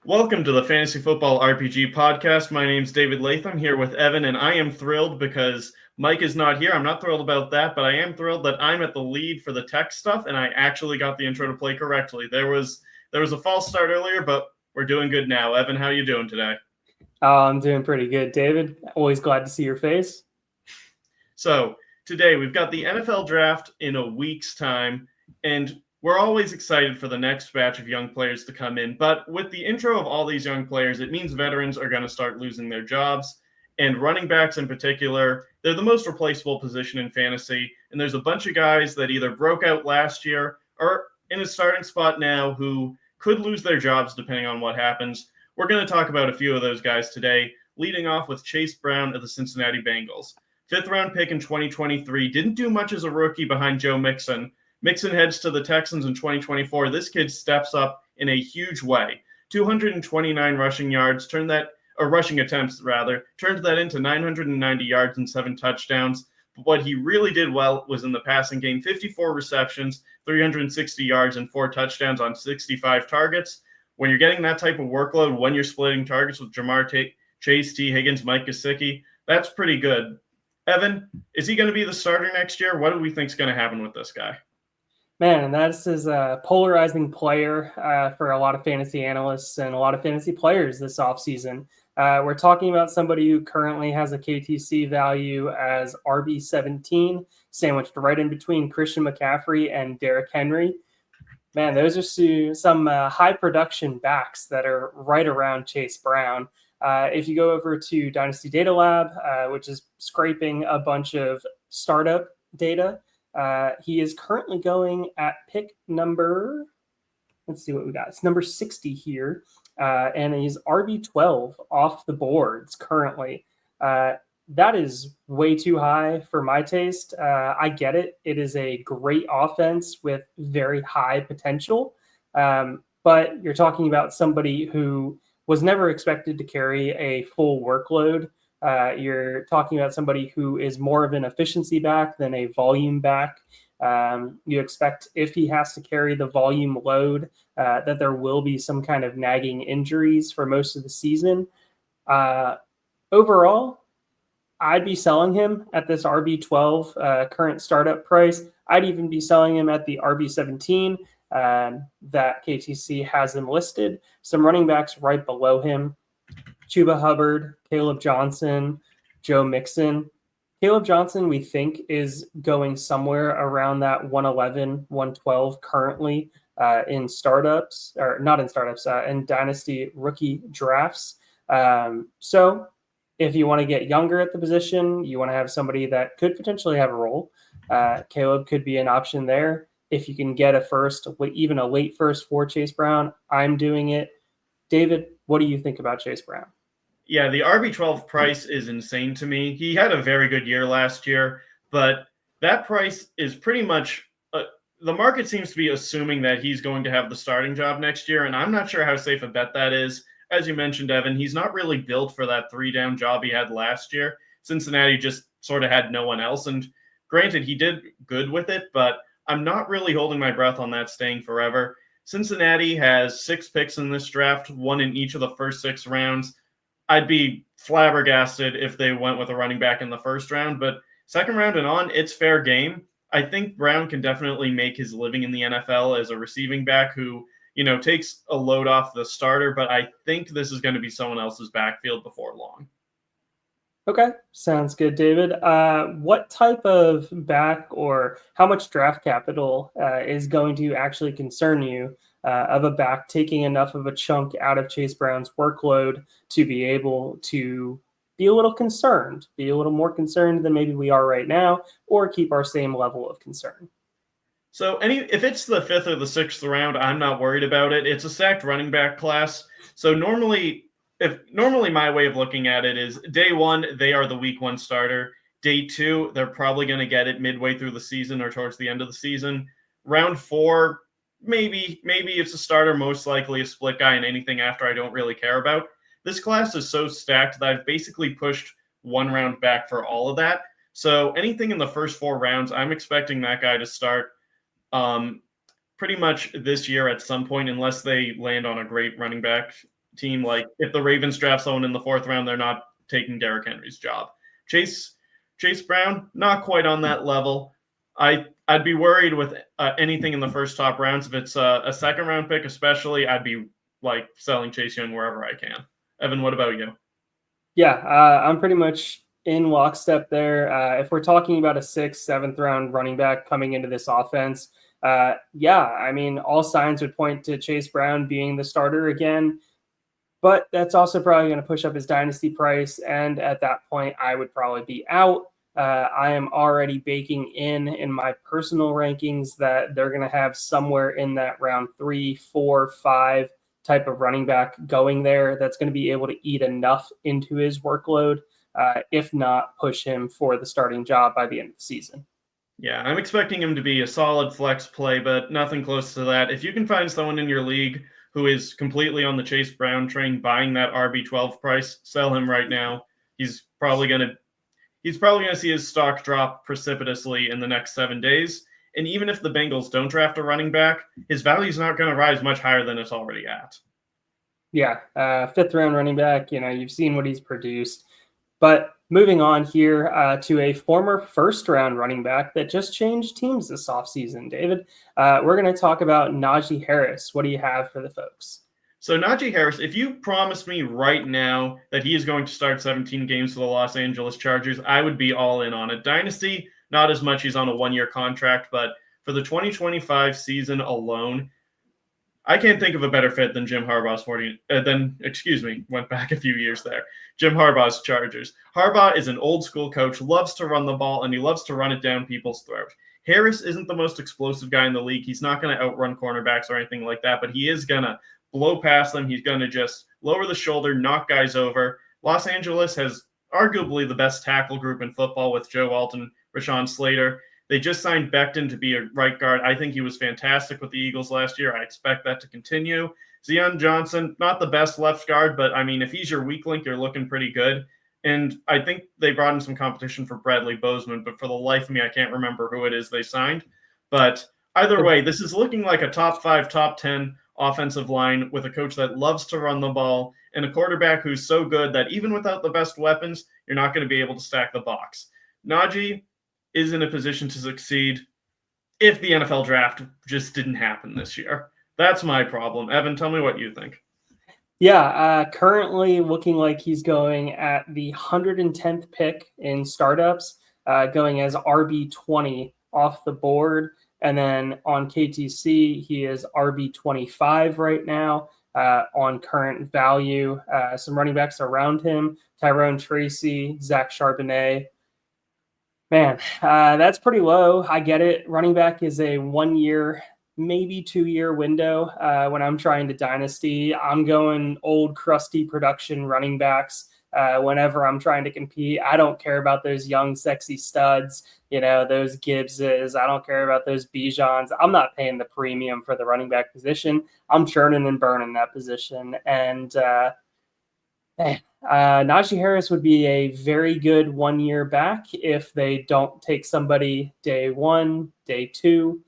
Welcome to the Fantasy Football RPG podcast. My name's David Latham here with Evan, and I am thrilled because Mike is not here. I'm not thrilled about that, but I am thrilled that I'm at the lead for the tech stuff, and I actually got the intro to play correctly. There was a false start earlier, but we're doing good now. Evan, how are you doing today? I'm doing pretty good, David. Always glad to see your face. So today we've got the NFL draft in a week's time, and we're always excited for the next batch of young players to come in. But with the intro of all these young players, it means veterans are going to start losing their jobs. And running backs in particular, they're the most replaceable position in fantasy. And there's a bunch of guys that either broke out last year or in a starting spot now who could lose their jobs depending on what happens. We're going to talk about a few of those guys today, leading off with Chase Brown of the Cincinnati Bengals. Fifth-round pick in 2023, didn't do much as a rookie behind Joe Mixon. Mixon heads to the Texans in 2024. This kid steps up in a huge way. 229 rushing yards, rushing attempts, turned that into 990 yards and 7 touchdowns. But what he really did well was in the passing game, 54 receptions, 360 yards, and 4 touchdowns on 65 targets. When you're getting that type of workload, when you're splitting targets with Jamar Chase, T. Higgins, Mike Gesicki, that's pretty good. Evan, is he going to be the starter next year? What do we think is going to happen with this guy? Man, this is a polarizing player for a lot of fantasy analysts and a lot of fantasy players this offseason. We're talking about somebody who currently has a KTC value as RB17, sandwiched right in between Christian McCaffrey and Derrick Henry. Man, those are some high production backs that are right around Chase Brown. If you go over to Dynasty Data Lab, which is scraping a bunch of startup data, he is currently going at pick number, let's see what we got. It's number 60 here, and he's RB12 off the boards currently. That is way too high for my taste. I get it. It is a great offense with very high potential, but you're talking about somebody who was never expected to carry a full workload. You're talking about somebody who is more of an efficiency back than a volume back. You expect if he has to carry the volume load, that there will be some kind of nagging injuries for most of the season. Overall, I'd be selling him at this RB12 current startup price. I'd even be selling him at the RB17 that KTC has him listed. Some running backs right below him: Chuba Hubbard, Caleb Johnson, Joe Mixon. Caleb Johnson, we think, is going somewhere around that 111, 112 currently in startups, or not in startups, in Dynasty rookie drafts. So if you want to get younger at the position, you want to have somebody that could potentially have a role, Caleb could be an option there. If you can get a first, even a late first for Chase Brown, I'm doing it. David, what do you think about Chase Brown? Yeah, the RB12 price is insane to me. He had a very good year last year, but that price is pretty much the market seems to be assuming that he's going to have the starting job next year, and I'm not sure how safe a bet that is. As you mentioned, Evan, he's not really built for that 3-down job he had last year. Cincinnati just sort of had no one else, and granted, he did good with it, but I'm not really holding my breath on that staying forever. Cincinnati has 6 picks in this draft, 1 in each of the first 6 rounds. I'd be flabbergasted if they went with a running back in the first round, but second round and on, it's fair game. I think Brown can definitely make his living in the NFL as a receiving back who, takes a load off the starter, but I think this is going to be someone else's backfield before long. Okay, sounds good, David. What type of back or how much draft capital is going to actually concern you of a back taking enough of a chunk out of Chase Brown's workload to be able to be a little concerned, be a little more concerned than maybe we are right now, or keep our same level of concern? So if it's the 5th or the 6th round, I'm not worried about it. It's a stacked running back class. So normally my way of looking at it is day 1, they are the week 1 starter. Day 2, they're probably going to get it midway through the season or towards the end of the season. Round 4, maybe it's a starter, most likely a split guy, and anything after I don't really care about. This class is so stacked that I've basically pushed 1 round back for all of that. So anything in the first 4 rounds, I'm expecting that guy to start pretty much this year at some point, unless they land on a great running back team. Like if the Ravens draft someone in the 4th round, they're not taking Derrick Henry's job. Chase Brown, not quite on that level. I'd be worried with anything in the first top rounds. If it's a 2nd round pick, especially, I'd be like selling Chase Young wherever I can. Evan, what about you? Yeah, I'm pretty much in lockstep there. If we're talking about a 6th, 7th round running back coming into this offense, yeah, I mean, all signs would point to Chase Brown being the starter again. But that's also probably going to push up his dynasty price. And at that point, I would probably be out. I am already baking in my personal rankings that they're going to have somewhere in that round 3, 4, 5 type of running back going there that's going to be able to eat enough into his workload, if not push him for the starting job by the end of the season. Yeah, I'm expecting him to be a solid flex play, but nothing close to that. If you can find someone in your league who is completely on the Chase Brown train, buying that RB12 price, sell him right now. He's probably going to see his stock drop precipitously in the next 7 days. And even if the Bengals don't draft a running back, his value is not going to rise much higher than it's already at. Yeah, 5th round running back, you've seen what he's produced. But moving on here to a former 1st round running back that just changed teams this offseason, David. We're going to talk about Najee Harris. What do you have for the folks? So Najee Harris, if you promise me right now that he is going to start 17 games for the Los Angeles Chargers, I would be all in on it. Dynasty, not as much. He's on a 1-year contract, but for the 2025 season alone, I can't think of a better fit than Jim Harbaugh's went back a few years there. Jim Harbaugh's Chargers. Harbaugh is an old school coach, loves to run the ball, and he loves to run it down people's throat. Harris isn't the most explosive guy in the league. He's not going to outrun cornerbacks or anything like that, but he is going to blow past them. He's going to just lower the shoulder, knock guys over. Los Angeles has arguably the best tackle group in football with Joe Alton, Rashawn Slater. They just signed Becton to be a right guard. I think he was fantastic with the Eagles last year. I expect that to continue. Zion Johnson, not the best left guard, but I mean, if he's your weak link, you're looking pretty good. And I think they brought in some competition for Bradley Bozeman, but for the life of me, I can't remember who it is they signed. But either way, this is looking like a top 5, top 10 offensive line with a coach that loves to run the ball and a quarterback who's so good that even without the best weapons, you're not going to be able to stack the box. Najee is in a position to succeed if the NFL draft just didn't happen this year. That's my problem. Evan, tell me what you think. Yeah, currently looking like he's going at the 110th pick in startups, going as RB20 off the board. And then on KTC, he is RB25 right now on current value. Some running backs around him, Tyrone Tracy, Zach Charbonnet. Man, that's pretty low. I get it. Running back is a 1-year, maybe 2-year window. When I'm trying to dynasty, I'm going old, crusty production running backs. Whenever I'm trying to compete, I don't care about those young, sexy studs, those Gibbses. I don't care about those Bijans. I'm not paying the premium for the running back position. I'm churning and burning that position. And Najee Harris would be a very good 1-year back if they don't take somebody day 1, day 2.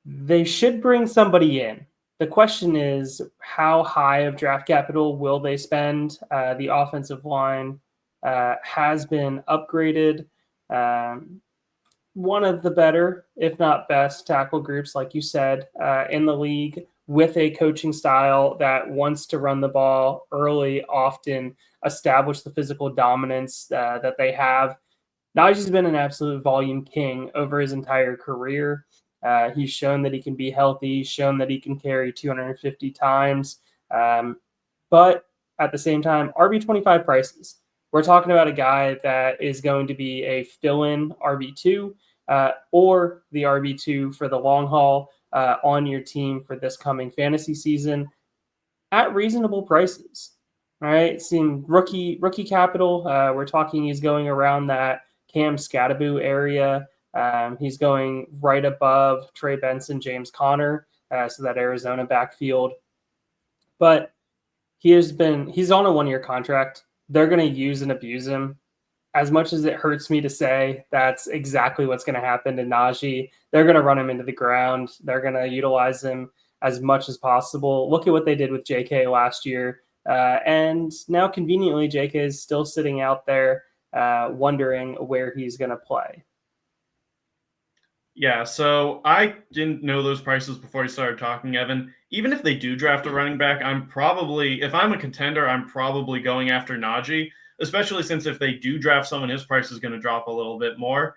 They should bring somebody in. The question is, how high of draft capital will they spend? The offensive line has been upgraded. One of the better, if not best, tackle groups, like you said, in the league, with a coaching style that wants to run the ball early, often establish the physical dominance that they have. Najee's been an absolute volume king over his entire career. He's shown that he can be healthy, shown that he can carry 250 times. But at the same time, RB25 prices. We're talking about a guy that is going to be a fill-in RB2 or the RB2 for the long haul on your team for this coming fantasy season at reasonable prices. All right, seeing rookie capital. We're talking he's going around that Cam Scatterbo area. He's going right above Trey Benson, James Conner, so that Arizona backfield. But he's on a 1-year contract. They're going to use and abuse him. As much as it hurts me to say, that's exactly what's going to happen to Najee. They're going to run him into the ground. They're going to utilize him as much as possible. Look at what they did with JK last year. And now conveniently, JK is still sitting out there wondering where he's going to play. Yeah, so I didn't know those prices before you started talking, Evan. Even if they do draft a running back, if I'm a contender, I'm probably going after Najee, especially since if they do draft someone, his price is going to drop a little bit more.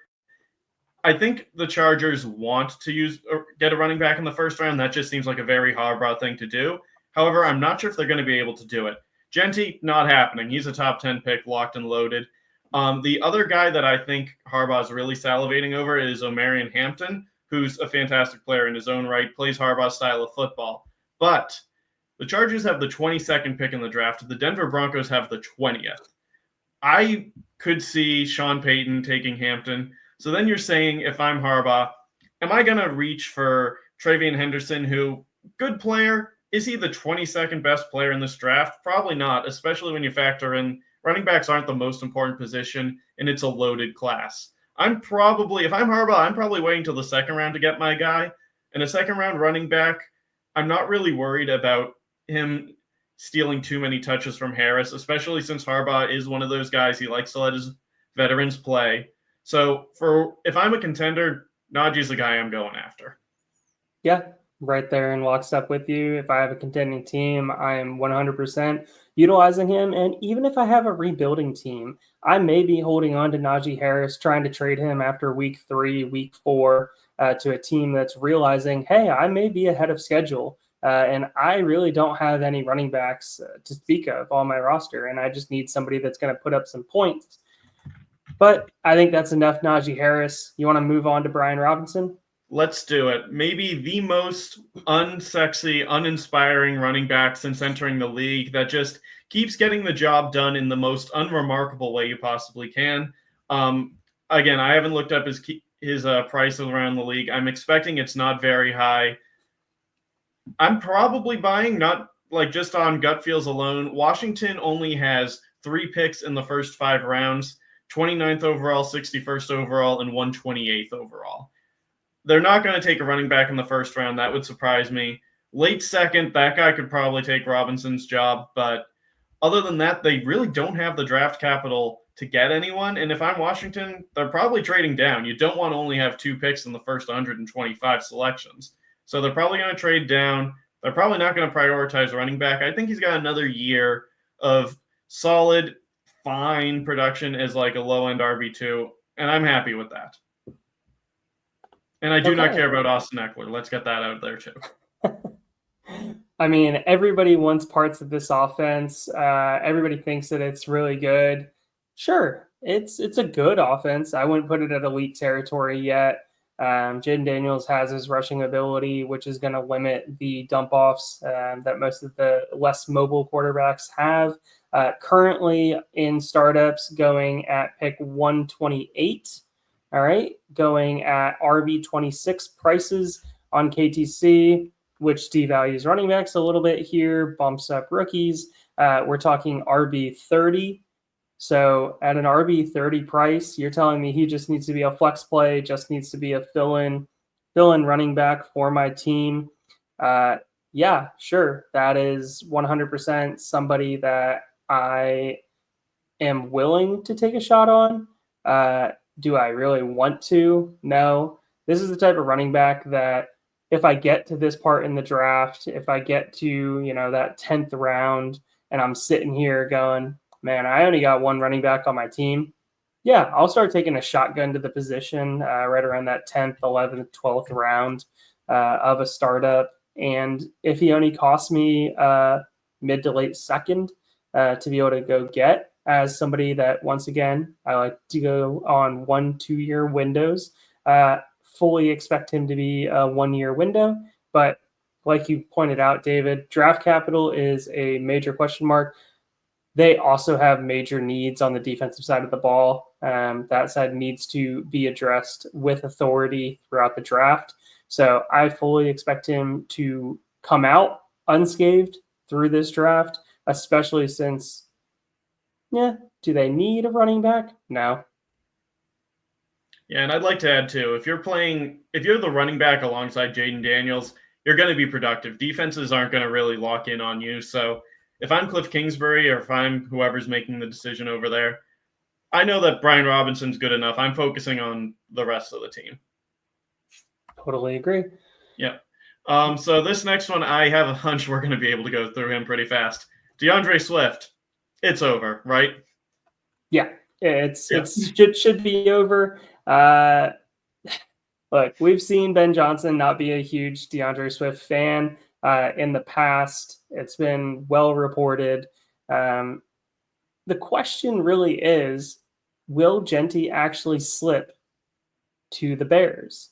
I think the Chargers want to get a running back in the first round. That just seems like a very Harbaugh thing to do. However, I'm not sure if they're going to be able to do it. Genty, not happening. He's a top 10 pick, locked and loaded. The other guy that I think Harbaugh is really salivating over is Omarion Hampton, who's a fantastic player in his own right, plays Harbaugh's style of football. But the Chargers have the 22nd pick in the draft. The Denver Broncos have the 20th. I could see Sean Payton taking Hampton. So then you're saying, if I'm Harbaugh, am I going to reach for Travion Henderson, who, good player, is he the 22nd best player in this draft? Probably not, especially when you factor in running backs aren't the most important position, and it's a loaded class. If I'm Harbaugh, I'm probably waiting till the second round to get my guy. And a second-round running back, I'm not really worried about him stealing too many touches from Harris, especially since Harbaugh is one of those guys, he likes to let his veterans play. So if I'm a contender, Najee's the guy I'm going after. Yeah, right there in lockstep with you. If I have a contending team, I am 100% utilizing him. And even if I have a rebuilding team, I may be holding on to Najee Harris, trying to trade him after week 3, week 4 to a team that's realizing, hey, I may be ahead of schedule. And I really don't have any running backs to speak of on my roster. And I just need somebody that's going to put up some points. But I think that's enough Najee Harris. You want to move on to Brian Robinson? Let's do it. Maybe the most unsexy, uninspiring running back since entering the league that just keeps getting the job done in the most unremarkable way you possibly can. Again, I haven't looked up his price around the league. I'm expecting it's not very high. I'm probably buying, not like just on gut feels alone. Washington only has 3 picks in the first 5 rounds, 29th overall, 61st overall, and 128th overall. They're not going to take a running back in the first round. That would surprise me. Late second, that guy could probably take Robinson's job. But other than that, they really don't have the draft capital to get anyone. And if I'm Washington, they're probably trading down. You don't want to only have 2 picks in the first 125 selections. So they're probably going to trade down. They're probably not going to prioritize running back. I think he's got another year of solid, fine production as like a low-end RB2, and I'm happy with that. And I do not care about Austin Eckler. Let's get that out there too. I mean, everybody wants parts of this offense. Everybody thinks that it's really good. Sure, it's a good offense. I wouldn't put it at elite territory yet. Jayden Daniels has his rushing ability, which is going to limit the dump-offs that most of the less mobile quarterbacks have. Currently in startups going at pick 128. All right, going at RB26 prices on KTC, which devalues running backs a little bit here, bumps up rookies. We're talking RB30. So at an RB30 price, you're telling me he just needs to be a flex play, just needs to be a fill-in running back for my team. Yeah, sure. That is 100% somebody that I am willing to take a shot on. Do I really want to? No. This is the type of running back that if I get to this part in the draft, if I get to, that 10th round and I'm sitting here going, man, I only got 1 running back on my team. Yeah, I'll start taking a shotgun to the position right around that 10th, 11th, 12th round of a startup. And if he only costs me mid to late second to be able to go get, as somebody that, once again, I like to go on 1-2 year windows, fully expect him to be a 1-year window. But like you pointed out, David, draft capital is a major question mark. They also have major needs on the defensive side of the ball. That side needs to be addressed with authority throughout the draft. So I fully expect him to come out unscathed through this draft, especially since, do they need a running back? No. Yeah, and I'd like to add too, if you're the running back alongside Jayden Daniels, you're going to be productive. Defenses aren't going to really lock in on you. So if I'm Cliff Kingsbury or if I'm whoever's making the decision over there, I know that Brian Robinson's good enough. I'm focusing on the rest of the team. Totally agree. Yeah. So this next one, I have a hunch we're going to be able to go through him pretty fast. DeAndre Swift, it's over, right? Yeah, it should be over. Look, we've seen Ben Johnson not be a huge DeAndre Swift fan in the past. It's been well reported. The question really is, will Genty actually slip to the Bears?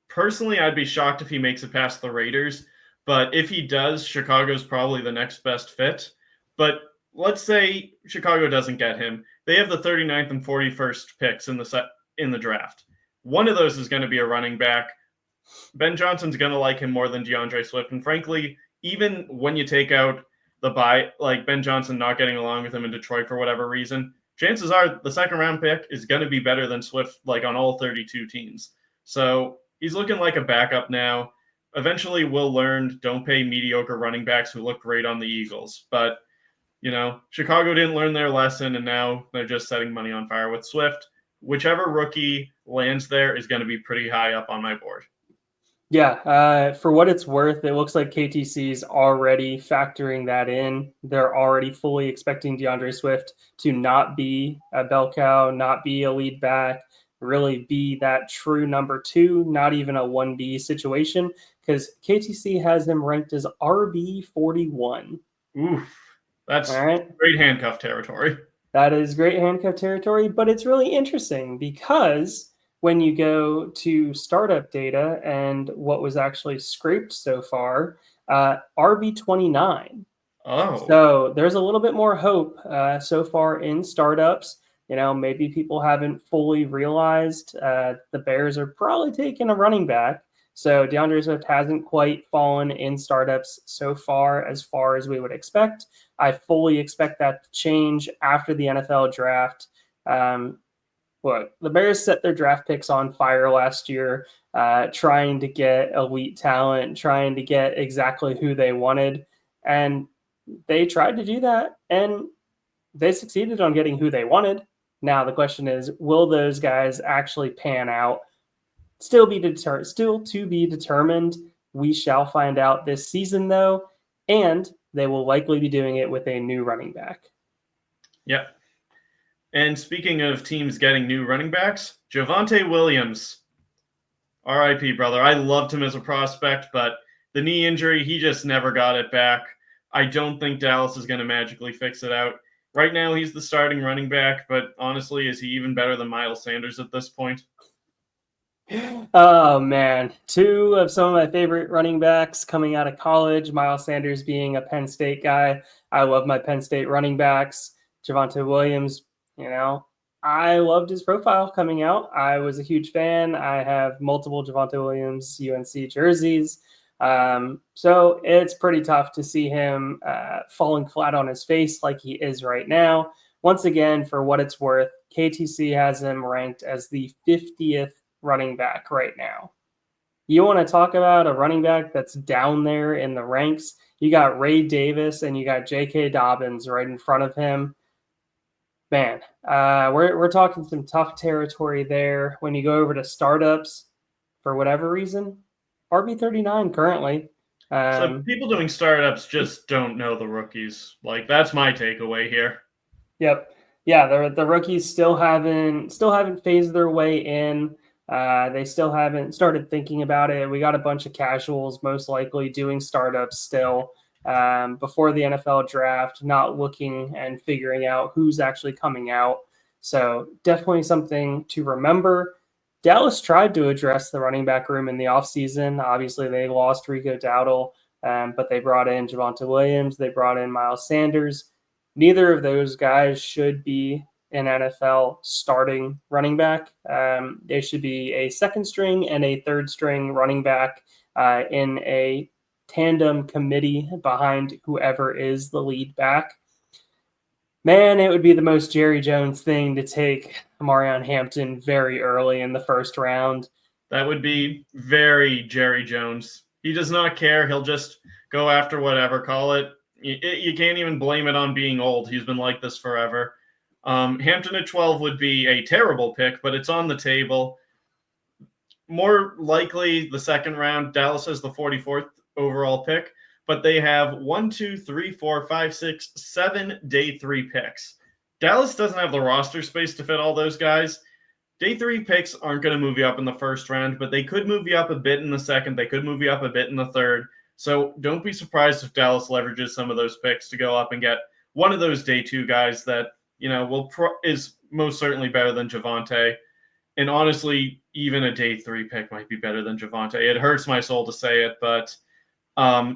Personally, I'd be shocked if he makes it past the Raiders. But if he does, Chicago's probably the next best fit. But let's say Chicago doesn't get him. They have the 39th and 41st picks in the draft. One of those is going to be a running back. Ben Johnson's going to like him more than DeAndre Swift. And frankly, even when you take out the buy, like Ben Johnson not getting along with him in Detroit for whatever reason, chances are the second round pick is going to be better than Swift, like on all 32 teams. So he's looking like a backup now. Eventually we'll learn, don't pay mediocre running backs who look great on the Eagles. But, Chicago didn't learn their lesson, and now they're just setting money on fire with Swift. Whichever rookie lands there is going to be pretty high up on my board. Yeah, for what it's worth, it looks like KTC's already factoring that in. They're already fully expecting DeAndre Swift to not be a bell cow, not be a lead back, really be that true number 2, not even a 1B situation, because KTC has him ranked as RB 41. Oof, that's great handcuff territory. That is great handcuff territory, but it's really interesting because when you go to startup data and what was actually scraped so far, RB 29. Oh. So there's a little bit more hope so far in startups. Maybe people haven't fully realized the Bears are probably taking a running back. So DeAndre Swift hasn't quite fallen in startups so far as we would expect. I fully expect that to change after the NFL draft. Look, the Bears set their draft picks on fire last year, trying to get elite talent, trying to get exactly who they wanted. And they tried to do that, and they succeeded on getting who they wanted. Now the question is, will those guys actually pan out? Still to be determined. We shall find out this season, though, and they will likely be doing it with a new running back. Yep. And speaking of teams getting new running backs, Javonte Williams, RIP, brother. I loved him as a prospect, but the knee injury, he just never got it back. I don't think Dallas is going to magically fix it out. Right now, he's the starting running back, but honestly, is he even better than Miles Sanders at this point? Oh, man. 2 of some of my favorite running backs coming out of college, Miles Sanders being a Penn State guy. I love my Penn State running backs. Javonte Williams, I loved his profile coming out. I was a huge fan. I have multiple Javonte Williams UNC jerseys. So it's pretty tough to see him falling flat on his face like he is right now. Once again, for what it's worth, KTC has him ranked as the 50th running back right now. You want to talk about a running back that's down there in the ranks? You got Ray Davis and you got J.K. Dobbins right in front of him. Man, we're talking some tough territory there. When you go over to startups, for whatever reason, RB39 currently. So people doing startups just don't know the rookies. Like, that's my takeaway here. Yep. Yeah, the rookies still haven't phased their way in. They still haven't started thinking about it. We got a bunch of casuals most likely doing startups still before the NFL draft, not looking and figuring out who's actually coming out. So definitely something to remember. Dallas tried to address the running back room in the offseason. Obviously, they lost Rico Dowdle, but they brought in Javonte Williams. They brought in Miles Sanders. Neither of those guys should be an NFL starting running back. They should be a second string and a third string running back in a tandem committee behind whoever is the lead back. Man, it would be the most Jerry Jones thing to take Marion Hampton very early in the first round. That would be very Jerry Jones. He does not care. He'll just go after whatever. Call it. You can't even blame it on being old. He's been like this forever. Hampton at 12 would be a terrible pick, but it's on the table. More likely the second round. Dallas has the 44th overall pick, but they have 1, 2, 3, 4, 5, 6, 7 day 3 picks. Dallas doesn't have the roster space to fit all those guys. Day 3 picks aren't going to move you up in the first round, but they could move you up a bit in the second. They could move you up a bit in the third. So don't be surprised if Dallas leverages some of those picks to go up and get one of those day 2 guys that, is most certainly better than Javonte. And honestly, even a day 3 pick might be better than Javonte. It hurts my soul to say it, but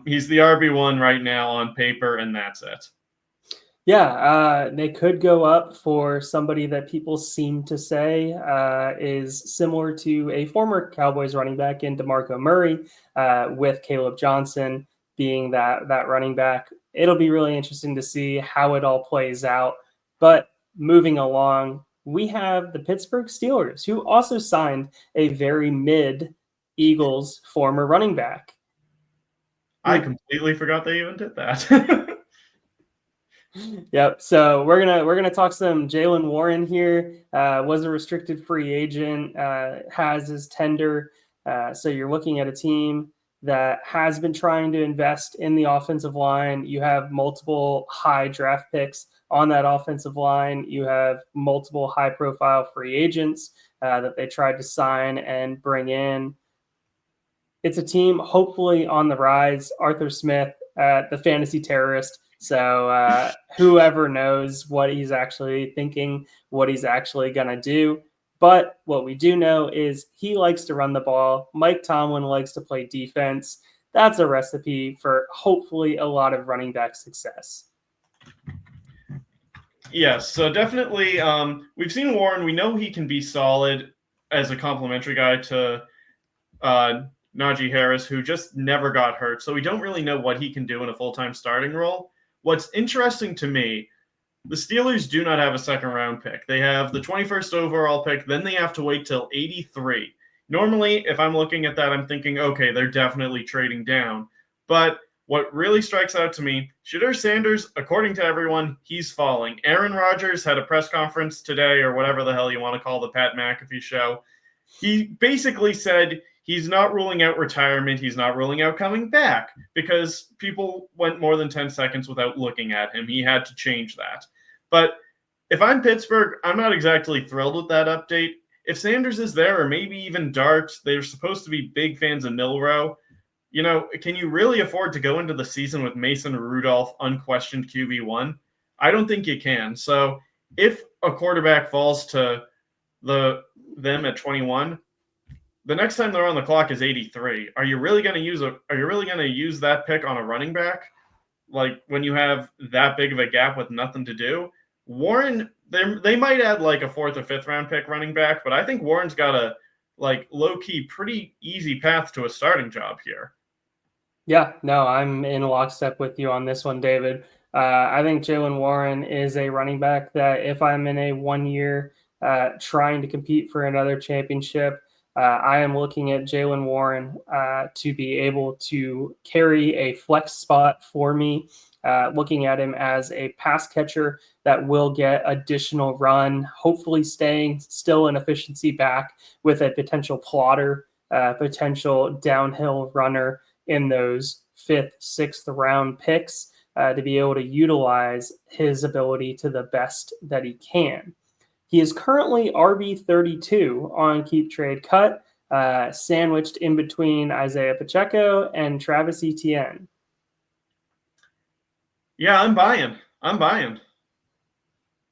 he's the RB1 right now on paper, and that's it. Yeah, they could go up for somebody that people seem to say is similar to a former Cowboys running back in DeMarco Murray, with Caleb Johnson being that running back. It'll be really interesting to see how it all plays out. But moving along, we have the Pittsburgh Steelers, who also signed a very mid Eagles former running back. I completely forgot they even did that. Yep. So we're gonna talk some Jaylen Warren here. Was a restricted free agent, has his tender. So you're looking at a team that has been trying to invest in the offensive line. You have multiple high draft picks on that offensive line. You have multiple high-profile free agents that they tried to sign and bring in. It's a team hopefully on the rise. Arthur Smith, the fantasy terrorist. So whoever knows what he's actually thinking, what he's actually going to do. But what we do know is he likes to run the ball. Mike Tomlin likes to play defense. That's a recipe for hopefully a lot of running back success. Yes, so definitely we've seen Warren. We know he can be solid as a complimentary guy to Najee Harris, who just never got hurt. So we don't really know what he can do in a full-time starting role. What's interesting to me, the Steelers do not have a second-round pick. They have the 21st overall pick. Then they have to wait till 83. Normally, if I'm looking at that, I'm thinking, okay, they're definitely trading down. But what really strikes out to me, Shedeur Sanders, according to everyone, he's falling. Aaron Rodgers had a press conference today, or whatever the hell you want to call the Pat McAfee show. He basically said he's not ruling out retirement. He's not ruling out coming back because people went more than 10 seconds without looking at him. He had to change that. But if I'm Pittsburgh, I'm not exactly thrilled with that update. If Sanders is there, or maybe even Dart, they're supposed to be big fans of Milroe. Can you really afford to go into the season with Mason Rudolph unquestioned QB1? I don't think you can. So if a quarterback falls to them at 21, the next time they're on the clock is 83. Are you really going to use that pick on a running back? Like when you have that big of a gap with nothing to do? Warren, they might add like a 4th or 5th round pick running back, but I think Warren's got a low-key pretty easy path to a starting job here. Yeah, no, I'm in lockstep with you on this one, David. I think Jaylen Warren is a running back that if I'm in a 1 year trying to compete for another championship, I am looking at Jaylen Warren to be able to carry a flex spot for me, looking at him as a pass catcher that will get additional run, hopefully staying still in efficiency back with a potential plotter, potential downhill runner in those 5th, 6th round picks to be able to utilize his ability to the best that he can. He is currently RB32 on Keep Trade Cut, sandwiched in between Isiah Pacheco and Travis Etienne. Yeah, I'm buying.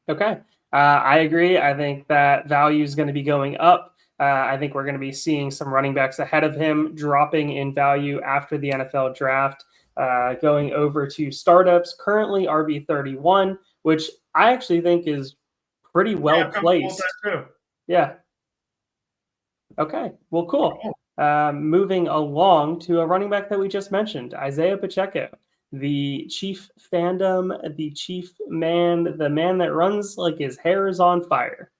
Okay. I agree. I think that value is going to be going up. I think we're going to be seeing some running backs ahead of him dropping in value after the NFL draft, going over to startups, currently RB31, which I actually think is pretty well placed. Yeah. Okay. Well, cool. Moving along to a running back that we just mentioned, Isiah Pacheco, the chief fandom, the chief man, the man that runs like his hair is on fire.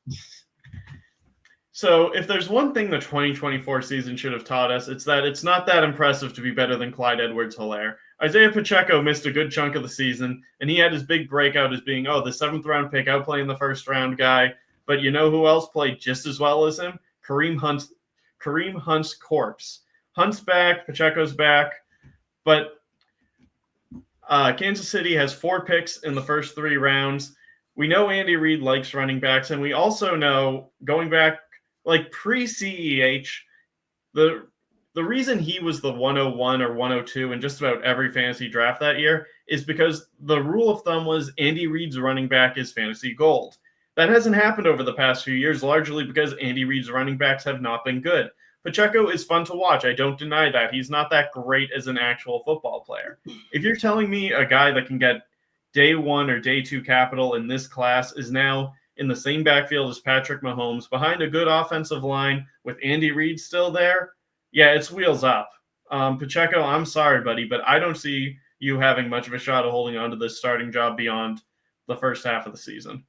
So if there's one thing the 2024 season should have taught us, it's that it's not that impressive to be better than Clyde Edwards-Helaire. Isiah Pacheco missed a good chunk of the season, and he had his big breakout as being, the 7th-round pick, outplaying the first-round guy. But you know who else played just as well as him? Kareem Hunt's corpse. Hunt's back, Pacheco's back, but Kansas City has 4 picks in the first 3 rounds. We know Andy Reid likes running backs, and we also know, going back like pre-CEH, the reason he was the 101 or 102 in just about every fantasy draft that year is because the rule of thumb was Andy Reid's running back is fantasy gold. That hasn't happened over the past few years, largely because Andy Reid's running backs have not been good. Pacheco is fun to watch. I don't deny that. He's not that great as an actual football player. If you're telling me a guy that can get day 1 or day 2 capital in this class is now in the same backfield as Patrick Mahomes, behind a good offensive line with Andy Reid still there, yeah, it's wheels up. Pacheco, I'm sorry, buddy, but I don't see you having much of a shot of holding on to this starting job beyond the first half of the season.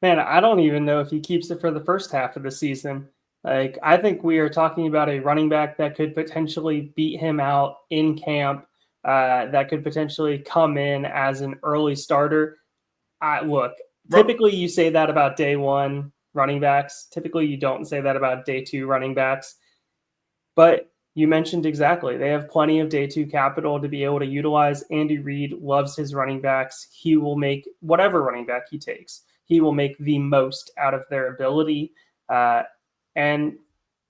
Man, I don't even know if he keeps it for the first half of the season. Like, I think we are talking about a running back that could potentially beat him out in camp, that could potentially come in as an early starter. Look, typically you say that about day 1 running backs. Typically you don't say that about day 2 running backs. But you mentioned exactly. They have plenty of day 2 capital to be able to utilize. Andy Reid loves his running backs. He will make whatever running back he takes. He will make the most out of their ability. And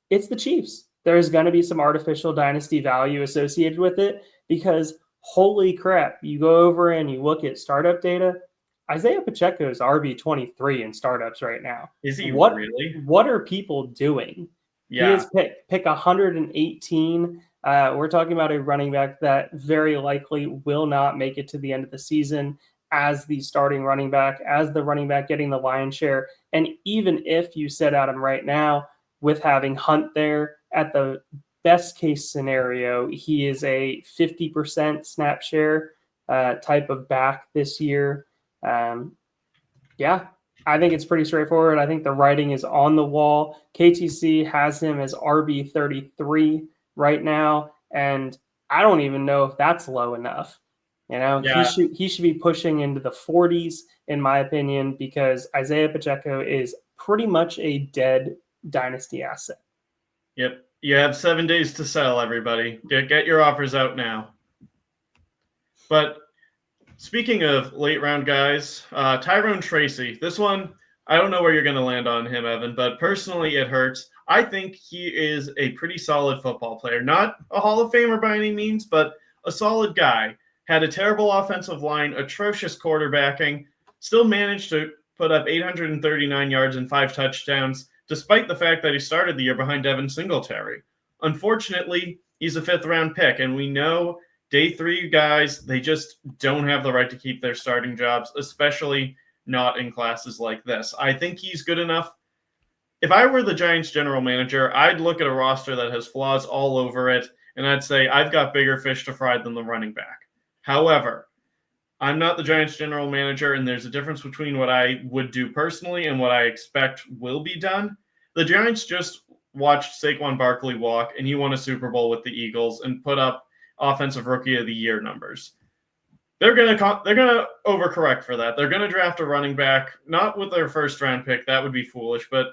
it's the Chiefs. There's going to be some artificial dynasty value associated with it because holy crap, you go over and you look at startup data. Isiah Pacheco is RB23 in startups right now. Is he really? What are people doing? Yeah. He is pick 118. We're talking about a running back that very likely will not make it to the end of the season as the starting running back, as the running back getting the lion's share. And even if you set at him right now with having Hunt there, at the best case scenario, he is a 50% snap share type of back this year. Yeah, I think it's pretty straightforward. I think the writing is on the wall. KTC has him as RB33 right now, and I don't even know if that's low enough. Yeah. He should be pushing into the 40s, in my opinion, because Isiah Pacheco is pretty much a dead dynasty asset. Yep. You have 7 days to sell, everybody. Get your offers out now. But speaking of late round guys, Tyrone Tracy. This one, I don't know where you're going to land on him, Evan, but personally it hurts. I think he is a pretty solid football player. Not a Hall of Famer by any means, but a solid guy. Had a terrible offensive line, atrocious quarterbacking, still managed to put up 839 yards and 5 touchdowns, despite the fact that he started the year behind Devin Singletary. Unfortunately, he's a 5th-round pick, and we know day 3 guys, they just don't have the right to keep their starting jobs, especially not in classes like this. I think he's good enough. If I were the Giants general manager, I'd look at a roster that has flaws all over it, and I'd say, I've got bigger fish to fry than the running back. However, I'm not the Giants general manager, and there's a difference between what I would do personally and what I expect will be done. The Giants just watched Saquon Barkley walk, and he won a Super Bowl with the Eagles and put up Offensive Rookie of the Year numbers. They're gonna overcorrect for that. They're gonna draft a running back, not with their 1st-round pick. That would be foolish, but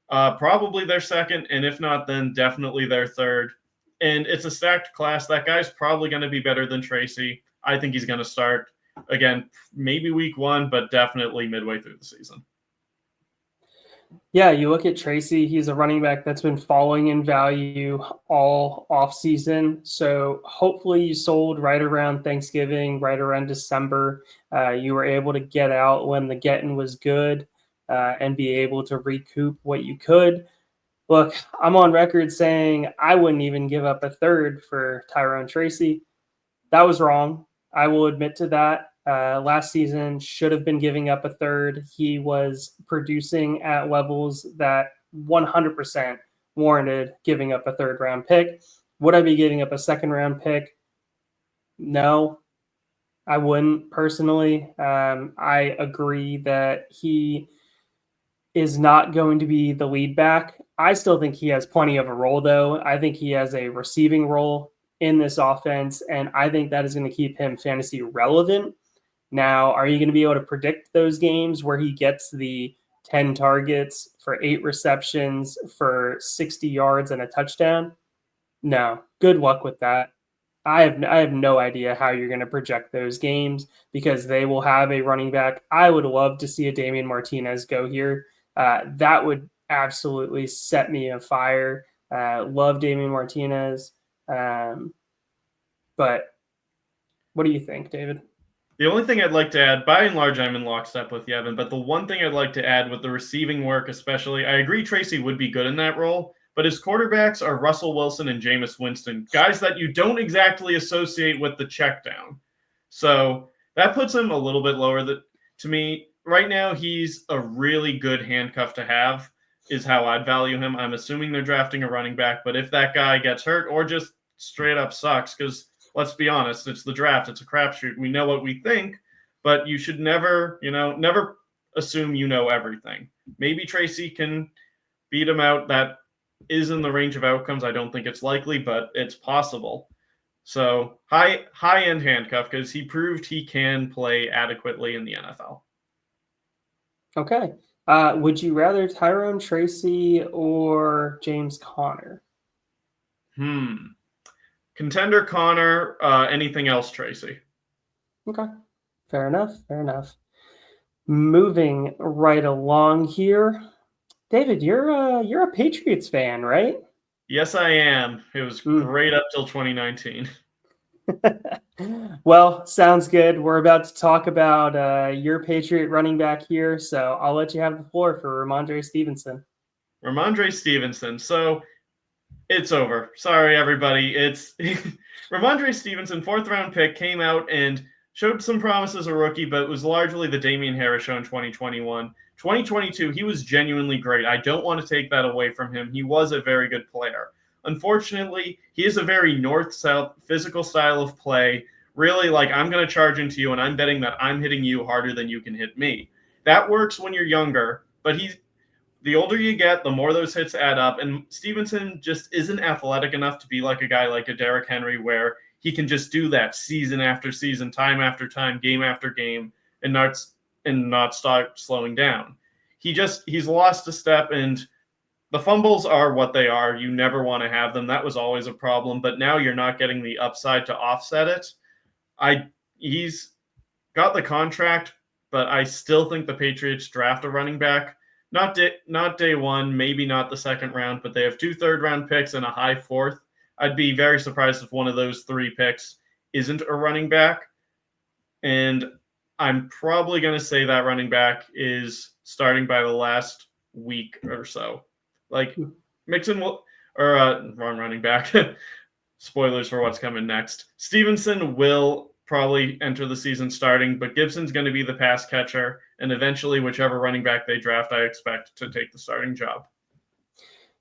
probably their 2nd, and if not, then definitely their 3rd. And it's a stacked class. That guy's probably going to be better than Tracy. I think he's going to start, again, maybe week 1, but definitely midway through the season. Yeah, you look at Tracy, he's a running back that's been falling in value all offseason. So hopefully you sold right around Thanksgiving, right around December. You were able to get out when the getting was good and be able to recoup what you could. Look, I'm on record saying I wouldn't even give up a 3rd for Tyrone Tracy. That was wrong. I will admit to that. Last season should have been giving up a 3rd. He was producing at levels that 100% warranted giving up a 3rd-round pick. Would I be giving up a 2nd-round pick? No, I wouldn't personally. I agree that he is not going to be the lead back. I still think he has plenty of a role, though. I think he has a receiving role in this offense, and I think that is going to keep him fantasy relevant. Now, are you going to be able to predict those games where he gets the 10 targets for 8 receptions for 60 yards and a touchdown? No. Good luck with that. I have no idea how you're going to project those games because they will have a running back. I would love to see a Damian Martinez go here. That would absolutely set me on fire. Love Damian Martinez. But what do you think, David? The only thing I'd like to add, by and large, I'm in lockstep with Yevon, but the one thing I'd like to add with the receiving work especially, I agree Tracy would be good in that role, but his quarterbacks are Russell Wilson and Jameis Winston, guys that you don't exactly associate with the check down. So that puts him a little bit lower. To me, right now, he's a really good handcuff to have, is how I'd value him. I'm assuming they're drafting a running back, but if that guy gets hurt or just straight up sucks, because let's be honest, it's the draft. It's a crapshoot. We know what we think, but you should never assume you know everything. Maybe Tracy can beat him out. That is in the range of outcomes. I don't think it's likely, but it's possible. So high-end handcuff because he proved he can play adequately in the NFL. Okay. Would you rather Tyrone Tracy or James Conner? Contender Conner, anything else Tracy? Okay. Fair enough. Moving right along here. David, you're a Patriots fan, right? Yes, I am. It was great up till 2019. Well, sounds good. We're about to talk about your Patriot running back here, so I'll let you have the floor for Rhamondre Stevenson. Rhamondre Stevenson. So it's over. Sorry, everybody. It's Rhamondre Stevenson, 4th-round pick, came out and showed some promise as a rookie, but it was largely the Najee Harris show in 2021. 2022, he was genuinely great. I don't want to take that away from him. He was a very good player. Unfortunately, he is a very north-south physical style of play. Really, like, I'm going to charge into you, and I'm betting that I'm hitting you harder than you can hit me. That works when you're younger, but the older you get, the more those hits add up. And Stevenson just isn't athletic enough to be like a guy like a Derrick Henry where he can just do that season after season, time after time, game after game, and not start slowing down. He's lost a step, and the fumbles are what they are. You never want to have them. That was always a problem, but now you're not getting the upside to offset it. He's got the contract, but I still think the Patriots draft a running back. Not day one, maybe not the 2nd round, but they have 2 3rd-round picks and a high 4th. I'd be very surprised if one of those 3 picks isn't a running back. And I'm probably going to say that running back is starting by the last week or so. Like Mixon will, or wrong running back. Spoilers for what's coming next. Stevenson will probably enter the season starting, but Gibson's going to be the pass catcher, and eventually whichever running back they draft, I expect to take the starting job.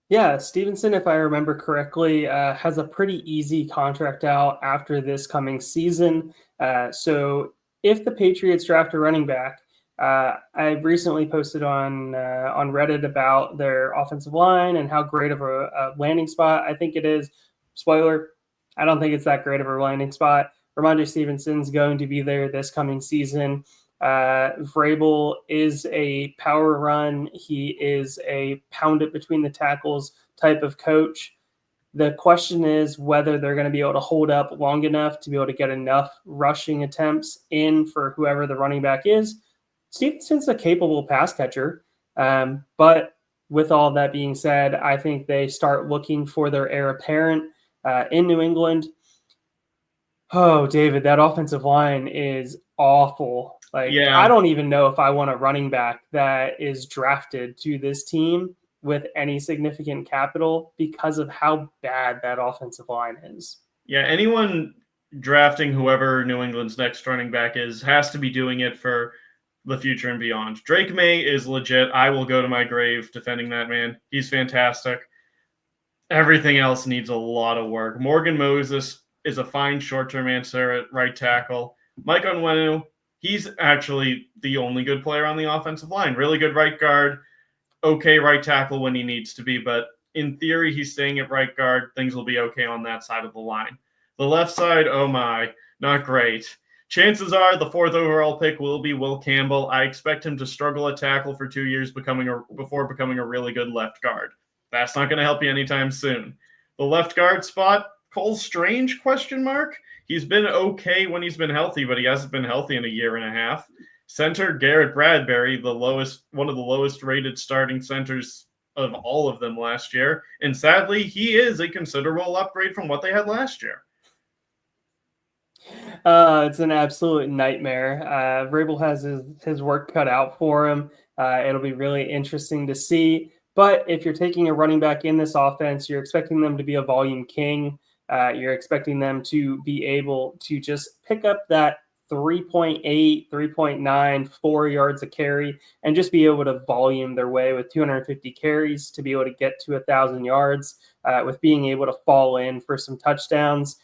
Yeah, Stevenson, if I remember correctly, has a pretty easy contract out after this coming season. So if the Patriots draft a running back, I recently posted on Reddit about their offensive line and how great of a landing spot I think it is. Spoiler, I don't think it's that great of a landing spot. Rhamondre Stevenson's going to be there this coming season. Vrabel is a power run. He is a pound it between the tackles type of coach. The question is whether they're going to be able to hold up long enough to be able to get enough rushing attempts in for whoever the running back is. Stevenson's a capable pass catcher, but with all that being said, I think they start looking for their heir apparent in New England. Oh, David, that offensive line is awful. I don't even know if I want a running back that is drafted to this team with any significant capital because of how bad that offensive line is. Yeah, anyone drafting whoever New England's next running back is has to be doing it for the future and beyond. Drake May is legit. I will go to my grave defending that man. He's fantastic. Everything else needs a lot of work. Morgan Moses is a fine short-term answer at right tackle. Mike Onwenu, he's actually the only good player on the offensive line. Really good right guard. okay right tackle when he needs to be, but in theory, he's staying at right guard. Things will be okay on that side of the line. The left side, oh my, not great. Chances are the 4th overall pick will be Will Campbell. I expect him to struggle at tackle for 2 years before becoming a really good left guard. That's not going to help you anytime soon. The left guard spot, Cole Strange, question mark? He's been okay when he's been healthy, but he hasn't been healthy in a year and a half. Center, Garrett Bradbury, one of the lowest rated starting centers of all of them last year. And sadly, he is a considerable upgrade from what they had last year. It's an absolute nightmare. Vrabel has his work cut out for him. It'll be really interesting to see. But if you're taking a running back in this offense, you're expecting them to be a volume king. You're expecting them to be able to just pick up that 3.8, 3.9, 4 yards a carry and just be able to volume their way with 250 carries to be able to get to 1,000 yards with being able to fall in for some touchdowns.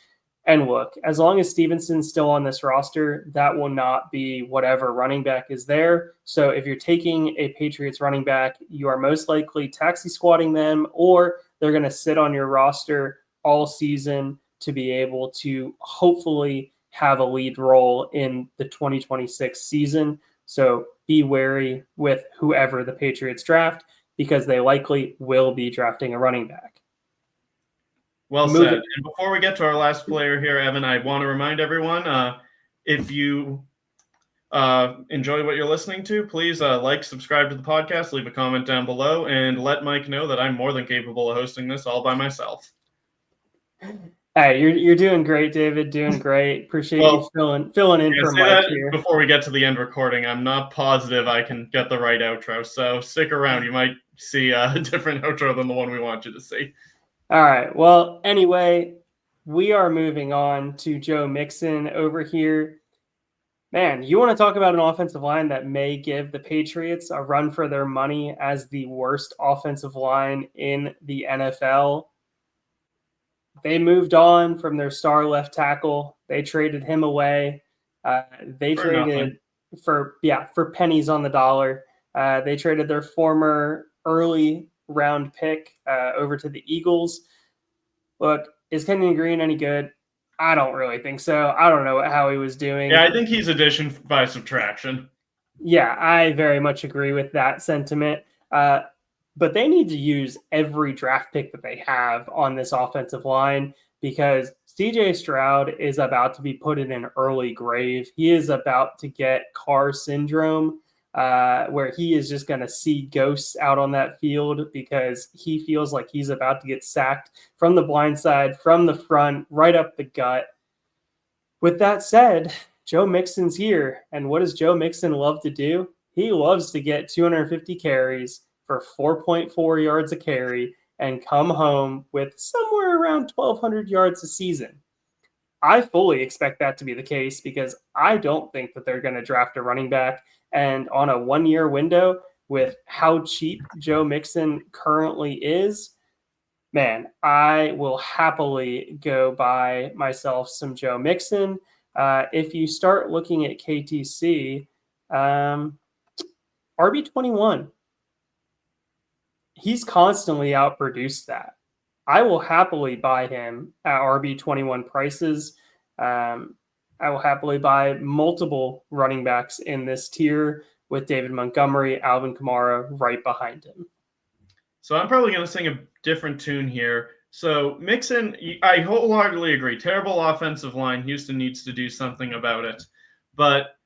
And look, as long as Stevenson's still on this roster, that will not be whatever running back is there. So if you're taking a Patriots running back, you are most likely taxi squatting them, or they're going to sit on your roster all season to be able to hopefully have a lead role in the 2026 season. So be wary with whoever the Patriots draft, because they likely will be drafting a running back. Well said. And before we get to our last player here, Evan, I want to remind everyone, if you enjoy what you're listening to, please subscribe to the podcast, leave a comment down below, and let Mike know that I'm more than capable of hosting this all by myself. Hey, you're doing great, David. Doing great. Appreciate you filling in for Mike here. Before we get to the end recording, I'm not positive I can get the right outro, so stick around. You might see a different outro than the one we want you to see. All right. Well, anyway, we are moving on to Joe Mixon over here. Man, you want to talk about an offensive line that may give the Patriots a run for their money as the worst offensive line in the NFL. They moved on from their star left tackle. They traded him away. They traded for pennies on the dollar. They traded their former early round pick over to the Eagles. Look, is Kenyon Green any good? I don't really think so. I don't know how he was doing. Yeah, I think he's addition by subtraction. Yeah, I very much agree with that sentiment. But they need to use every draft pick that they have on this offensive line, because CJ Stroud is about to be put in an early grave. He is about to get Carr syndrome, where he is just going to see ghosts out on that field because he feels like he's about to get sacked from the blind side, from the front, right up the gut. With that said, Joe Mixon's here. And what does Joe Mixon love to do? He loves to get 250 carries for 4.4 yards a carry and come home with somewhere around 1,200 yards a season. I fully expect that to be the case, because I don't think that they're going to draft a running back. And on a 1-year window, with how cheap Joe Mixon currently is, man, I will happily go buy myself some Joe Mixon. If you start looking at KTC, RB21, he's constantly outproduced that. I will happily buy him at RB21 prices. I will happily buy multiple running backs in this tier with David Montgomery, Alvin Kamara right behind him. So I'm probably going to sing a different tune here. So Mixon, I wholeheartedly agree. Terrible offensive line. Houston needs to do something about it. But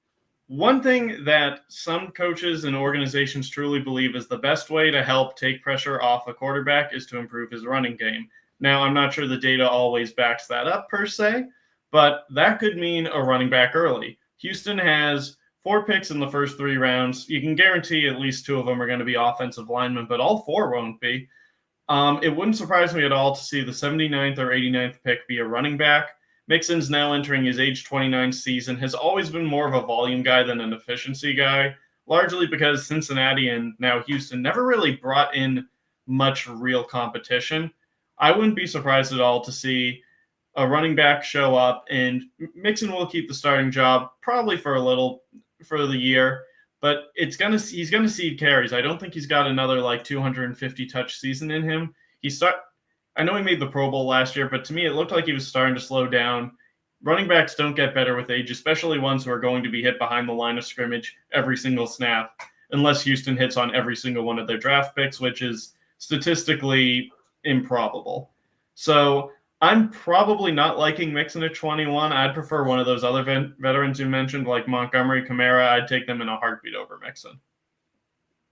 one thing that some coaches and organizations truly believe is the best way to help take pressure off a quarterback is to improve his running game. Now, I'm not sure the data always backs that up per se, but that could mean a running back early. Houston has 4 picks in the first 3 rounds. You can guarantee at least 2 of them are going to be offensive linemen, but all 4 won't be. It wouldn't surprise me at all to see the 79th or 89th pick be a running back. Mixon's now entering his age 29 season, has always been more of a volume guy than an efficiency guy, largely because Cincinnati and now Houston never really brought in much real competition. I wouldn't be surprised at all to see a running back show up, and Mixon will keep the starting job probably for the year, but he's gonna cede carries. I don't think he's got another like 250 touch season in him. I know he made the Pro Bowl last year, but to me it looked like he was starting to slow down. Running backs don't get better with age, especially ones who are going to be hit behind the line of scrimmage every single snap, unless Houston hits on every single one of their draft picks, which is statistically improbable. So I'm probably not liking Mixon at 21. I'd prefer one of those other veterans you mentioned, like Montgomery, Kamara. I'd take them in a heartbeat over Mixon.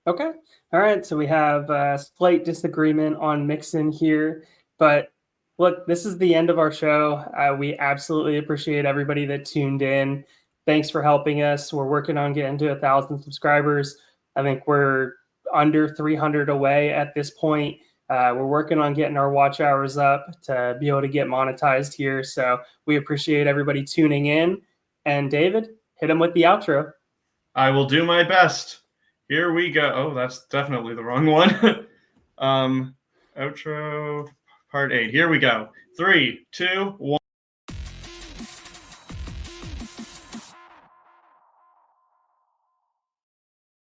Okay. All right. So we have a slight disagreement on Mixon here. But look, this is the end of our show. We absolutely appreciate everybody that tuned in. Thanks for helping us. We're working on getting to 1,000 subscribers. I think we're under 300 away at this point. We're working on getting our watch hours up to be able to get monetized here. So we appreciate everybody tuning in. And David, hit him with the outro. I will do my best. Here we go. Oh, that's definitely the wrong one. Outro part 8. Here we go. 3, 2, 1.